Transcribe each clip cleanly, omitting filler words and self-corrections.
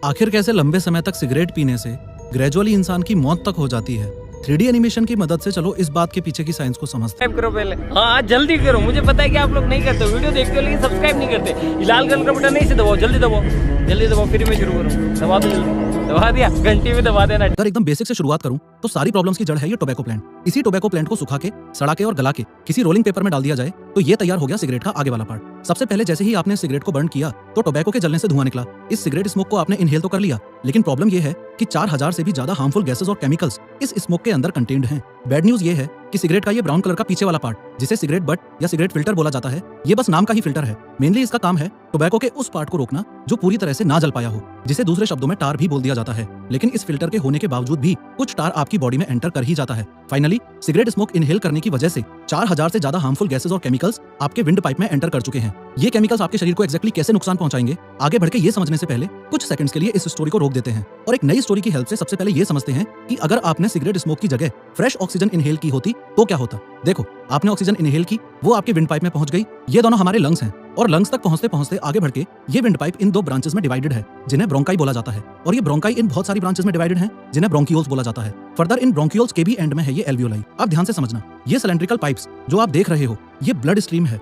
आखिर कैसे लंबे समय तक सिगरेट पीने से ग्रेजुअली इंसान की मौत तक हो जाती है। 3D एनिमेशन की मदद से चलो इस बात के पीछे की साइंस को समझते हैं। सब्सक्राइब करो पहले। हाँ जल्दी करो, मुझे पता है कि आप लोग नहीं करते, वीडियो देखते हो लेकिन सब्सक्राइब नहीं करते। ये लाल कलर का बटन नहीं से दबाओ, जल्दी दबाओ, जल्दी दबाओ, फिर मैं शुरू करूँ। दबा दो जल्दी, दबा दिया, घंटी में दबा देना। अगर एकदम बेसिक से शुरुआत करूं तो सारी प्रॉब्लम्स की जड़ है ये टोबैको प्लांट। इसी टोबैको प्लांट को सुखा के, सड़ा के और गला के किसी रोलिंग पेपर में डाल दिया जाए तो ये तैयार हो गया सिगरेट का आगे वाला पार्ट। सबसे पहले जैसे ही आपने सिगरेट को बर्न किया तो टोबैको के जलने से धुआं निकला। इस सिगरेट स्मोक को आपने इनहेल तो कर लिया, लेकिन प्रॉब्लम ये है कि 4000 से भी ज्यादा हार्मफुल गैसेस और केमिकल्स इस स्मोक के अंदर कंटेन्ड हैं। बैड न्यूज ये है कि सिगरेट का ये ब्राउन कलर का पीछे वाला पार्ट, जिसे सिगरेट बट या सिगरेट फिल्टर बोला जाता है, ये बस नाम का ही फिल्टर है। मेनली इसका काम है टोबैको के उस पार्ट को रोकना जो पूरी तरह से ना जल पाया हो, जिसे दूसरे शब्दों में टार भी बोल दिया जाता है। लेकिन इस फिल्टर के होने के बावजूद भी कुछ टार आपकी बॉडी में एंटर कर ही जाता है। फाइनली सिगरेट स्मोक इनहेल करने की वजह से 4000 से ज्यादा हार्मफुल गैसेस और केमिकल्स आपके विंड पाइप में एंटर कर चुके हैं। ये केमिकल्स आपके शरीर को एक्जैक्टली कैसे नुकसान पहुंचाएंगे, आगे बढ़ के ये समझने से पहले कुछ सेकंड्स के लिए इस स्टोरी को रोक देते हैं और एक नई स्टोरी की हेल्प से सबसे पहले ये समझते हैं कि अगर आपने सिगरेट स्मोक की जगह फ्रेश ऑक्सीजन इनहेल की होती तो क्या होता। देखो, आपने ऑक्सीजन इनहेल की, वो आपके विंड पाइप में पहुंच गई। ये दोनों हमारे लंग्स हैं और लंग्स तक पहुंचते पहुंचते आगे बढ़ के ये विंड पाइप इन दो ब्रांचेस में डिवाइडेड है, जिन्हें ब्रोंकाई बोला जाता है, और ये ब्रोंकाई इन बहुत सारी ब्रांचेस में डिवाइडेड हैं, जिन्हें ब्रोंकियोल्स बोला जाता है। फर्दर इन ब्रोंकियोल्स के भी एंड में है ये एल्वियोलाई। अब ध्यान से समझना, ये सिलेंड्रिकल पाइप्स जो आप देख रहे हो ये ब्लड स्ट्रीम है।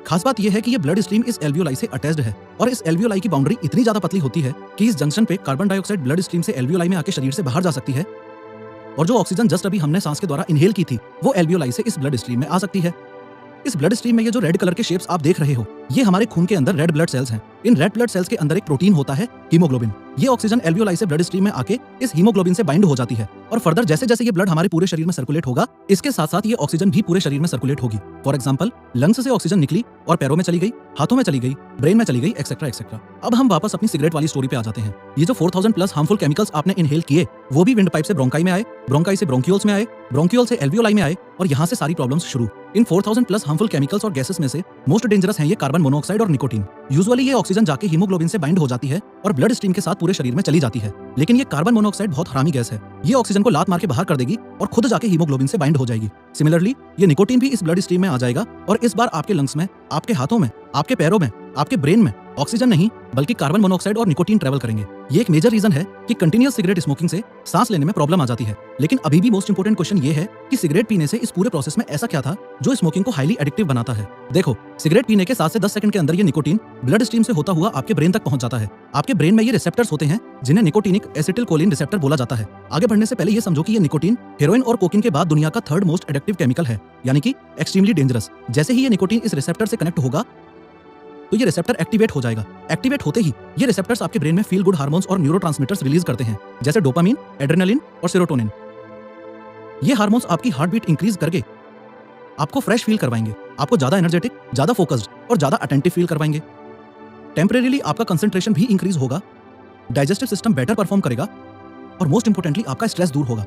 खास बात यह है कि ये ब्लड स्ट्रीम इस एल्वियोलाई से अटैच्ड है और इस एल्वियोलाई की बाउंड्री इतनी ज्यादा पतली होती है कि इस जंक्शन पे कार्बन डाइऑक्साइड ब्लड स्ट्रीम से एल्वियोलाई में आके शरीर से बाहर जा सकती है, और जो ऑक्सीजन जस्ट अभी हमने सांस के द्वारा इनहेल की थी वो एल्वियोलाई से इस ब्लड स्ट्रीम में आ सकती है। इस ब्लड स्ट्रीम में ये जो रेड कलर के शेप्स आप देख रहे हो ये हमारे खून के अंदर रेड ब्लड सेल्स हैं। इन रेड ब्लड सेल्स के अंदर एक प्रोटीन होता है हीमोग्लोबिन। ये ऑक्सीजन एल्वियोलाई से ब्लड स्ट्रीम में आके इस हीमोग्लोबिन से बाइंड हो जाती है और फर्दर जैसे जैसे ये ब्लड हमारे पूरे शरीर में सर्कुलेट होगा, इसके साथ साथ ये ऑक्सीजन भी पूरे शरीर में सर्कुलेट होगी। फॉर एग्जांपल, लंग्स से ऑक्सीजन निकली और पैरों में चली गई, हाथों में चली गई, ब्रेन में चली गई, एक्सेट्रा एक्सेट्रा। अब हम वापस अपनी सिगरेट वाली स्टोरी पे आ जाते हैं। ये जो 4000 प्लस हार्मफुल केमिकल्स आपने इनहेल किए वो भी विंड पाइप से ब्रोंकाई में आए, ब्रोंकाई से ब्रोंकियोल्स में आए, ब्रोंकियोल से एल्वियोलाई में आए और यहाँ से सारी प्रॉब्लम्स शुरू। इन 4000 प्लस हार्मफुल केमिकल्स और गैसेस में से मोस्ट डेंजरस हैं ये कार्बन मोनोऑक्साइड और निकोटीन। यूजुअली ये ऑक्सीजन जाके हीमोग्लोबिन से बाइंड हो जाती है और ब्लड स्ट्रीम के साथ पूरे शरीर में चली जाती है, लेकिन ये कार्बन मोनोऑक्साइड बहुत हरामी गैस है। ये ऑक्सीजन को लात मार के बाहर कर देगी और खुद जाके हीमोग्लोबिन से बाइंड हो जाएगी। सिमिलरली ये निकोटीन भी इस ब्लड स्ट्रीम में आ जाएगा और इस बार आपके लंग्स में, आपके हाथों में, आपके पैरों में, आपके ब्रेन में ऑक्सीजन नहीं बल्कि कार्बन मोनोऑक्साइड और निकोटीन ट्रैवल करेंगे। ये एक मेजर रीजन है कि कंटिन्यूअस सिगरेट स्मोकिंग से सांस लेने में प्रॉब्लम आ जाती है। लेकिन अभी भी मोस्ट इंपोर्टेंट क्वेश्चन ये है कि सिगरेट पीने से इस पूरे प्रोसेस में ऐसा क्या था जो स्मोकिंग को हाईली एडिक्टिव बनाता है। देखो, सिगरेट पीने के 7 से 10 सेकंड के अंदर ये निकोटीन ब्लड स्ट्रीम से होता हुआ आपके ब्रेन तक पहुंच जाता है। आपके ब्रेन में ये रिसेप्टर्स होते हैं जिन्हें निकोटीनिक एसिटिलकोलिन रिसेप्टर बोला जाता है। आगे बढ़ने से पहले ये समझो कि ये निकोटीन हेरोइन और कोकीन के बाद दुनिया का 3rd मोस्ट एडिक्टिव केमिकल है, यानी कि एक्सट्रीमली डेंजरस। जैसे ही ये निकोटीन इस रिसेप्टर से कनेक्ट होगा तो ये रिसेप्टर एक्टिवेट हो जाएगा। एक्टिवेट होते ही ये रिसेप्टर्स आपके ब्रेन में फील गुड हार्मोन्स और न्यूरोट्रांसमीटर्स रिलीज करते हैं, जैसे डोपामिन, एड्रेनालिन और सेरोटोनिन। ये हार्मोन्स आपकी हार्ट बीट इंक्रीज करके आपको फ्रेश फील करवाएंगे, आपको ज्यादा एनर्जेटिक, ज्यादा फोकस्ड और ज्यादा अटेंटिव फील करवाएंगे। टेम्परेरीली आपका कंसंट्रेशन भी इंक्रीज होगा, डाइजेस्टिव सिस्टम बेटर परफॉर्म करेगा और मोस्ट इंपोर्टेंटली आपका स्ट्रेस दूर होगा।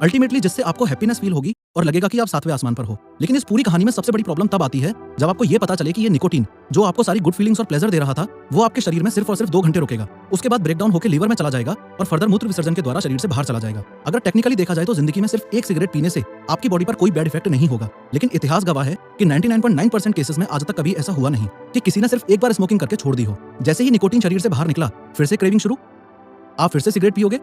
अल्टीमेटली जिससे आपको हैप्पीनेस फील होगी और लगेगा कि आप 7वें आसमान पर हो। लेकिन इस पूरी कहानी में सबसे बड़ी प्रॉब्लम तब आती है जब आपको ये पता चले कि ये निकोटीन जो आपको सारी गुड फीलिंग्स और प्लेजर दे रहा था वो आपके शरीर में सिर्फ और सिर्फ 2 घंटे रुकेगा, उसके बाद ब्रेकडाउन होकर लीवर में चला जाएगा और फर्दर मूत्र विसर्जन के द्वारा शरीर से बाहर चला जाएगा। अगर टेक्निकली देखा जाए तो जिंदगी में सिर्फ एक सिगरेट पीने से आपकी बॉडी पर कोई बैड इफेक्ट नहीं होगा, लेकिन इतिहास गवाह है कि 99.9% केसेस में आज तक कभी ऐसा हुआ नहीं कि किसी ने सिर्फ एक बार स्मोकिंग करके छोड़ दी हो। जैसे ही निकोटीन शरीर से बाहर निकला फिर से क्रेविंग शुरू, आप फिर से सिगरेट पियोगे।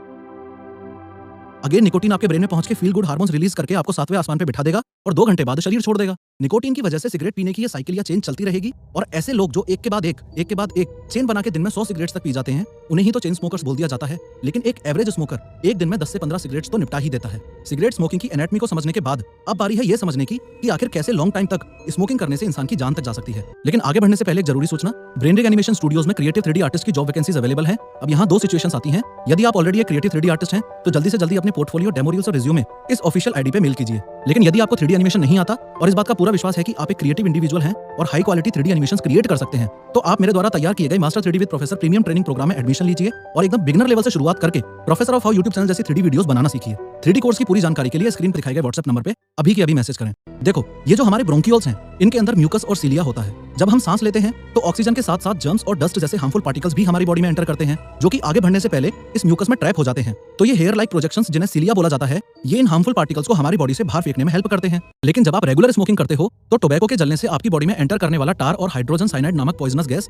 अगेन निकोटीन आपके ब्रेन में पहुंच के फील गुड हार्मोन्स रिलीज करके आपको 7वें आसमान पे बिठा देगा और 2 घंटे बाद शरीर छोड़ देगा। निकोटीन की वजह से सिगरेट पीने की ये साइकिल या चेन चलती रहेगी और ऐसे लोग जो एक के बाद एक चेन बना के दिन में 100 सिगरेट्स तक पी जाते हैं उन्हें ही तो चेन स्मोकर्स बोल दिया जाता है। लेकिन एक एवरेज स्मोकर एक दिन में 10 से 15 सिगरेट्स तो निपटा ही देता है। सिगरेट स्मोकिंग की एनाटॉमी को समझने के बाद अब बारी है ये समझने की कि आखिर कैसे लॉन्ग टाइम तक स्मोकिंग करने से इंसान की जान तक जा सकती है। लेकिन आगे बढ़ने से पहले एक जरूरी सूचना, ब्रेनरिग एनिमेशन स्टूडियोज में क्रिएटिव 3D आर्टिस्ट की जॉब वैकेंसीज अवेलेबल है। अब यहाँ 2 सिचुएशंस आती हैं। यदि आप ऑलरेडी एक क्रिएटिव 3D आर्टिस्ट हैं तो जल्दी से जल्दी अपने पोर्टफोलियो, डेमो रील्स और रिज्यूमे इस ऑफिशियल आईडी पे मेल कीजिए। लेकिन यदि आपको 3D एनिमेशन नहीं आता और इस बात का पूरा विश्वास है कि आप एक क्रिएटिव इंडिविजुअल हैं और high quality 3D animations create कर सकते हैं, तो आप मेरे द्वारा तैयार किए गए master 3D with professor premium training program में एडमिशन लीजिए और एकदम बिगिनर लेवल से शुरुआत करके professor of how YouTube channel जैसी 3D वीडियोस बनाना सीखिए। 3D कोर्स की पूरी जानकारी के लिए स्क्रीन पर दिखाए गए व्हाट्सएप नंबर पे अभी के अभी मैसेज करें। देखो, ये जो हमारे ब्रोंकियोल्स हैं इनके अंदर म्यूकस और सीलिया होता है। जब हम सांस लेते हैं तो ऑक्सीजन के साथ साथ जर्म्स और डस्ट जैसे हार्मफुल पार्टिकल्स भी हमारी बॉडी में एंटर करते हैं, जो कि आगे बढ़ने से पहले इस म्यूकस में ट्रैप हो जाते हैं। तो ये हेयर लाइक प्रोजेक्शंस जिन्हें सीलिया बोला जाता है, ये इन हार्मफुल पार्टिकल्स को हमारी बॉडी से बाहर फेंकने में हेल्प करते हैं। लेकिन जब आप रेगुलर स्मोकिंग करते हो तो टोबैको के जलने से आपकी बॉडी में एंटर करने वाला टार और हाइड्रोजन साइनाइड नामक पॉइजनस गैस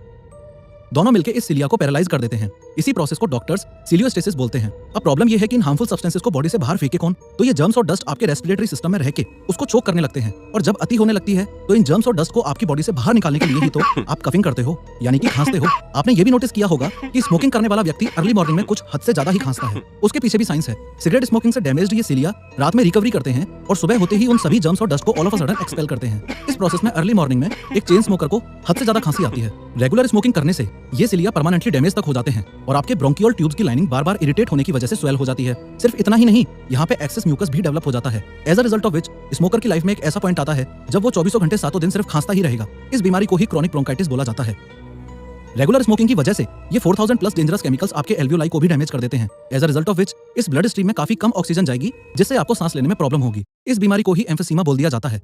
दोनों मिलकर इस सीलिया को पैरालाइज कर देते हैं। इसी प्रोसेस को डॉक्टर्स सिलियोस्टेसिस बोलते हैं। अब प्रॉब्लम यह है कि इन हार्मफुल सब्सटेंसेस को बॉडी से बाहर फेंके कौन? तो ये जर्म्स और डस्ट आपके रेस्पिरेटरी सिस्टम में रह के उसको चोक करने लगते हैं, और जब अति होने लगती है तो इन जर्म्स और डस्ट को आपकी बॉडी से बाहर निकालने के लिए ही तो आप कफिंग करते हो, यानी कि खांसते हो। आपने ये भी नोटिस किया होगा कि स्मोकिंग करने वाला व्यक्ति अर्ली मॉर्निंग में कुछ हद से ज्यादा ही खांसता है। उसके पीछे भी साइंस है। सिगरेट स्मोकिंग से डैमेज्ड ये सिलिया रात में रिकवरी करते हैं और सुबह होते ही उन सभी जर्म्स और डस्ट को all of a sudden expel करते हैं। इस प्रोसेस में अर्ली मॉर्निंग में एक चेन स्मोकर को हद से ज्यादा खांसी आती है। रेगुलर स्मोकिंग करने से ये सिलिया परमानेंटली डैमेज तक हो जाते हैं और आपके ब्रोंकियल ट्यूब्स की लाइनिंग बार बार इरिटेट होने की वजह से स्वेल हो जाती है। सिर्फ इतना ही नहीं, यहाँ पे एक्सेस म्यूकस भी डेवलप हो जाता है। As a result of which smoker की लाइफ में एक ऐसा पॉइंट आता है जब वो 24 घंटे 7 दिन सिर्फ खांसता ही रहेगा। इस बीमारी को ही क्रॉनिक ब्रोंकाइटिस बोला जाता है। रेगुलर स्मोकिंग की वजह से ये 4000 प्लस डेंजरस केमिकल्स आपके एल्वियोलाई को भी डैमेज कर देते हैं। As a result of which इस ब्लड स्ट्रीम में काफी कम ऑक्सीजन जाएगी, जिससे आपको सांस लेने में प्रॉब्लम होगी। इस बीमारी को ही एम्फीसीमा बोल दिया जाता है।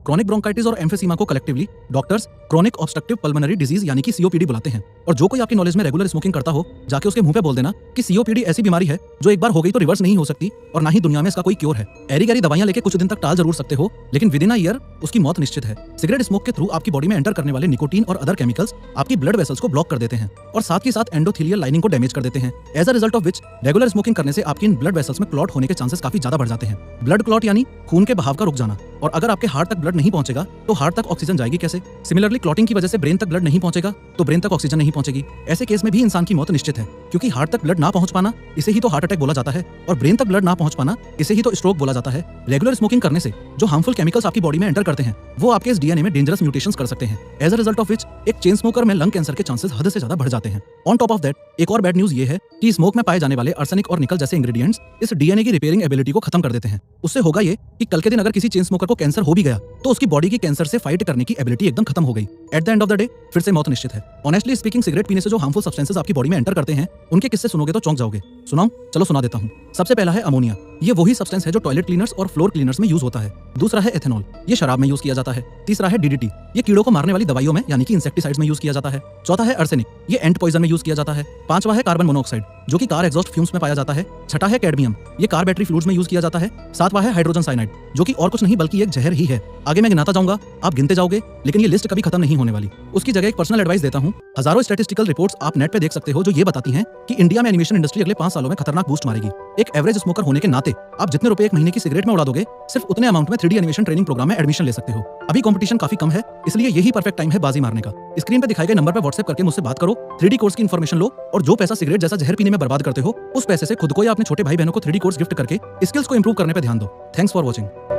क्रॉनिक ब्रोंकाइटिस और एम्फीसीमा को collectively doctors chronic obstructive pulmonary disease यानी कि सीओपीडी बुलाते हैं। और जो कोई आपकी नॉलेज में रेगुलर स्मोकिंग करता हो, जाके उसके मुंह पे बोल देना कि सीओपीडी ऐसी बीमारी है जो एक बार हो गई तो रिवर्स नहीं हो सकती और ना ही दुनिया में इसका कोई क्योर है। एरी गैरी दवाइयां लेके कुछ दिन तक टाल जरूर सकते हो, लेकिन विद इन अ ईयर उसकी मौत निश्चित है। सिगरेट स्मोक के थ्रू आपकी बॉडी में एंटर करने वाले निकोटीन और अदर केमिकल्स आपकी ब्लड वेसल्स को ब्लॉक कर देते हैं और साथ ही साथ एंडोथेलियल लाइनिंग को डैमेज कर देते हैं। As a result of which regular smoking करने से आपकी इन ब्लड वेसल्स में क्लॉट होने के चांसेस काफी ज्यादा बढ़ जाते हैं। ब्लड क्लॉट यानी खून के बहाव का रुक जाना, और अगर आपके हार्ट तक ब्लड नहीं पहुंचेगा तो हार्ट तक ऑक्सीजन जाएगी कैसे? सिमिलरली क्लॉटिंग की वजह से ब्रेन तक ब्लड नहीं पहुंचेगा तो ब्रेन तक ऑक्सीजन नहीं पहुंचेगी। ऐसे केस में भी इंसान की मौत निश्चित है, क्योंकि हार्ट तक ब्लड ना पहुंच पाना इसे ही तो हार्ट अटैक बोला जाता है, और ब्रेन तक ब्लड ना पहुंच पाना इसे ही तो स्ट्रोक बोला जाता है। रेगुलर स्मोकिंग करने से जो हार्मफुल केमिकल्स आपकी बॉडी में एंटर करते हैं वो आपके इस डीएनए में डेंजरस म्यूटेशंस कर सकते हैं। As a result of which एक चेन स्मोकर में लंग कैंसर के चांसेस हद से ज्यादा बढ़ जाते हैं। ऑन टॉप ऑफ दैट एक और बैड न्यूज ये है कि स्मोक में पाए जाने वाले आर्सेनिक और निकल जैसे इंग्रेडिएंट्स इस डीएनए की रिपेयरिंग एबिलिटी को खत्म कर देते हैं। उससे होगा ये कि कल के दिन अगर किसी चेन स्मोकर को कैंसर हो भी गया तो उसकी बॉडी की कैंसर से फाइट करने की एबिलिटी एकदम खत्म हो गई। At the end of the day फिर से मौत निश्चित है। ऑनेस्टली स्पीकिंग, सिगरेट पीने से जो हार्मफुल सब्सटेंसेस आपकी बॉडी में एंटर करते हैं उनके किस्से सुनोगे तो चौंक जाओगे। सुनाऊं? चलो सुना देता हूं। सबसे पहला है अमोनिया। ये वही सब्सटेंस है जो टॉयलेट क्लीनर्स और फ्लोर क्लीनर्स में यूज होता है। दूसरा है एथेनॉल, ये शराब में यूज किया जाता है। तीसरा है डीडीटी, ये कीड़ों को मारने वाली दवाइयों में यानी कि इंसेक्टिसाइड्स में यूज किया जाता है। चौथा है आर्सेनिक, ये एंट पॉइजन में यूज किया जाता है। पांचवा है कार्बन मोनोऑक्साइड, जो कि कार एग्जॉस्ट फ्यूम्स में पाया जाता है। छठा है कैडमियम, ये कार बैटरी फ्लूइड्स में यूज किया जाता है। सातवां है हाइड्रोजन साइनाइड, जो कि और कुछ नहीं बल्कि एक जहर ही है। आगे मैं गिनाता जाऊंगा, आप गिनते जाओगे, लेकिन ये लिस्ट कभी खत्म नहीं होने वाली। उसकी जगह एक पर्सनल एडवाइस देता हूं। हजारों स्टैटिस्टिकल रिपोर्ट्स आप नेट पे देख सकते हो जो ये बताती हैं कि इंडिया में एनिमेशन इंडस्ट्री अगले 5 सालों में खतरनाक बूस्ट मारेगी। एक एवरेज स्मोकर होने के नाते आप जितने रुपए एक महीने की सिगरेट में उड़ा दोगे, सिर्फ उतने अमाउंट में 3D एनिमेशन ट्रेनिंग प्रोग्राम में एडमिशन ले सकते हो। अभी कंपटीशन काफी कम है, इसलिए यही परफेक्ट टाइम है बाजी मारने का। स्क्रीन पे दिखाए गए नंबर पर व्हाट्सएप करके मुझसे बात करो, 3D कोर्स की इन्फॉर्मेशन लो, और जो पैसा सिगरेट जैसा जहर पीने में बर्बाद करते हो उस पैसे से खुद को या अपने छोटे भाई बहनों को 3D कोर्स गिफ्ट करके स्किल्स को इंप्रूव करने पर ध्यान दो। Thanks for watching.